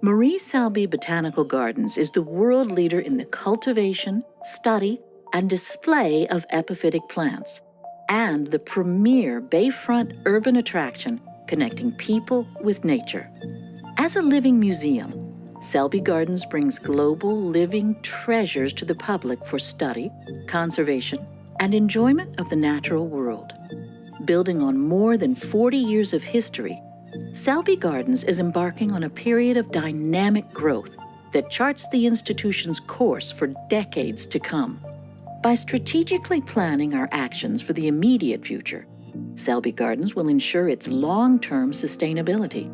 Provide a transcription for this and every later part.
Marie Selby Botanical Gardens is the world leader in the cultivation, study, and display of epiphytic plants, and the premier bayfront urban attraction connecting people with nature. As a living museum, Selby Gardens brings global living treasures to the public for study, conservation, and enjoyment of the natural world. Building on more than 40 years of history, Selby Gardens is embarking on a period of dynamic growth that charts the institution's course for decades to come. By strategically planning our actions for the immediate future, Selby Gardens will ensure its long-term sustainability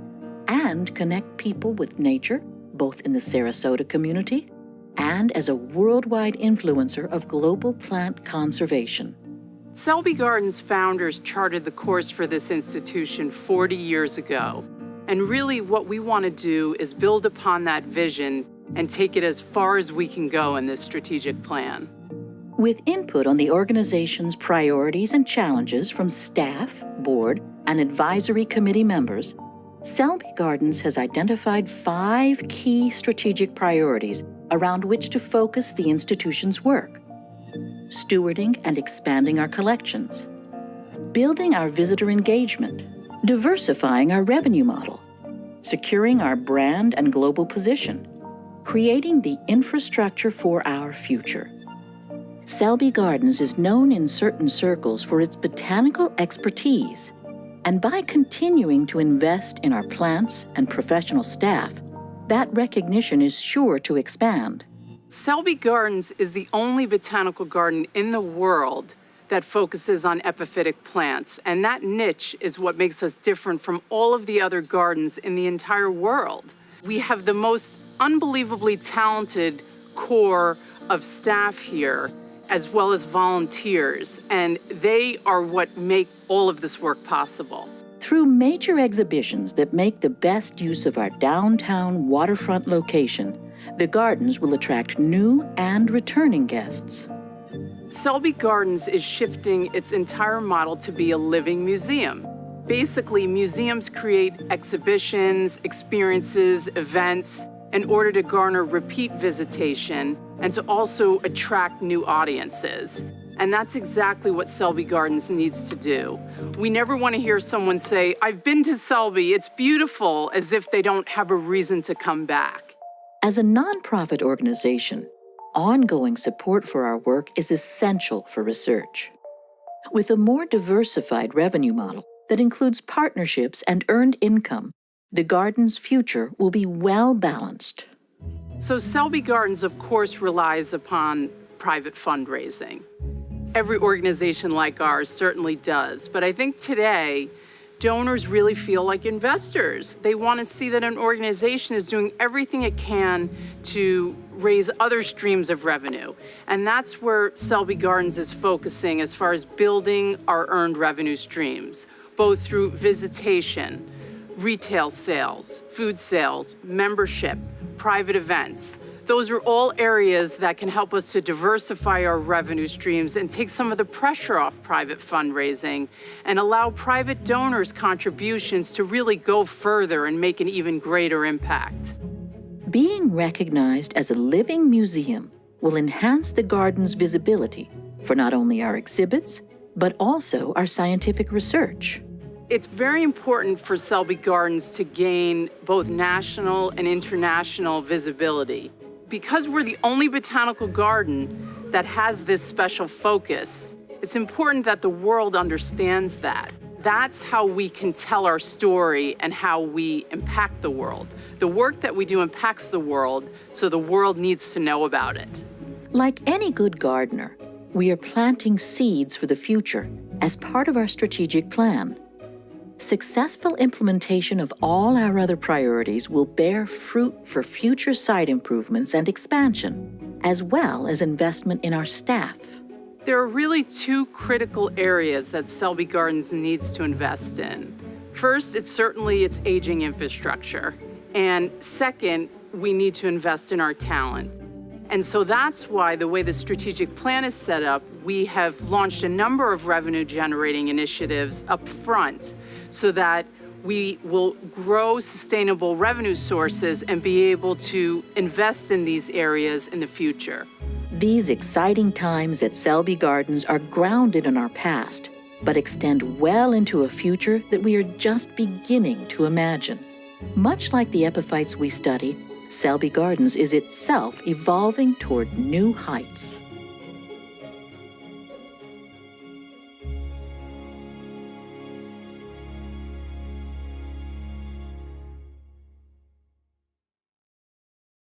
and connect people with nature, both in the Sarasota community and as a worldwide influencer of global plant conservation. Selby Gardens founders charted the course for this institution 40 years ago. And really what we want to do is build upon that vision and take it as far as we can go in this strategic plan. With input on the organization's priorities and challenges from staff, board, and advisory committee members, Selby Gardens has identified 5 key strategic priorities around which to focus the institution's work. Stewarding and expanding our collections, building our visitor engagement, diversifying our revenue model, securing our brand and global position, creating the infrastructure for our future. Selby Gardens is known in certain circles for its botanical expertise, and by continuing to invest in our plants and professional staff, that recognition is sure to expand. Selby Gardens is the only botanical garden in the world that focuses on epiphytic plants, and that niche is what makes us different from all of the other gardens in the entire world. We have the most unbelievably talented core of staff here, as well as volunteers, and they are what make all of this work possible. Through major exhibitions that make the best use of our downtown waterfront location, the gardens will attract new and returning guests. Selby Gardens is shifting its entire model to be a living museum. Basically, museums create exhibitions, experiences, events in order to garner repeat visitation and to also attract new audiences. And that's exactly what Selby Gardens needs to do. We never want to hear someone say, "I've been to Selby, it's beautiful," as if they don't have a reason to come back. As a nonprofit organization, ongoing support for our work is essential for research. With a more diversified revenue model that includes partnerships and earned income, the garden's future will be well balanced. So Selby Gardens, of course, relies upon private fundraising. Every organization like ours certainly does, but I think today, donors really feel like investors. They want to see that an organization is doing everything it can to raise other streams of revenue. And that's where Selby Gardens is focusing as far as building our earned revenue streams, both through visitation, retail sales, food sales, membership, private events. Those are all areas that can help us to diversify our revenue streams and take some of the pressure off private fundraising and allow private donors' contributions to really go further and make an even greater impact. Being recognized as a living museum will enhance the garden's visibility for not only our exhibits, but also our scientific research. It's very important for Selby Gardens to gain both national and international visibility. Because we're the only botanical garden that has this special focus, it's important that the world understands that. That's how we can tell our story and how we impact the world. The work that we do impacts the world, so the world needs to know about it. Like any good gardener, we are planting seeds for the future as part of our strategic plan. Successful implementation of all our other priorities will bear fruit for future site improvements and expansion, as well as investment in our staff. There are really 2 critical areas that Selby Gardens needs to invest in. First, it's certainly its aging infrastructure. And second, we need to invest in our talent. And so that's why the way the strategic plan is set up, we have launched a number of revenue generating initiatives up front so that we will grow sustainable revenue sources and be able to invest in these areas in the future. These exciting times at Selby Gardens are grounded in our past, but extend well into a future that we are just beginning to imagine. Much like the epiphytes we study, Selby Gardens is itself evolving toward new heights.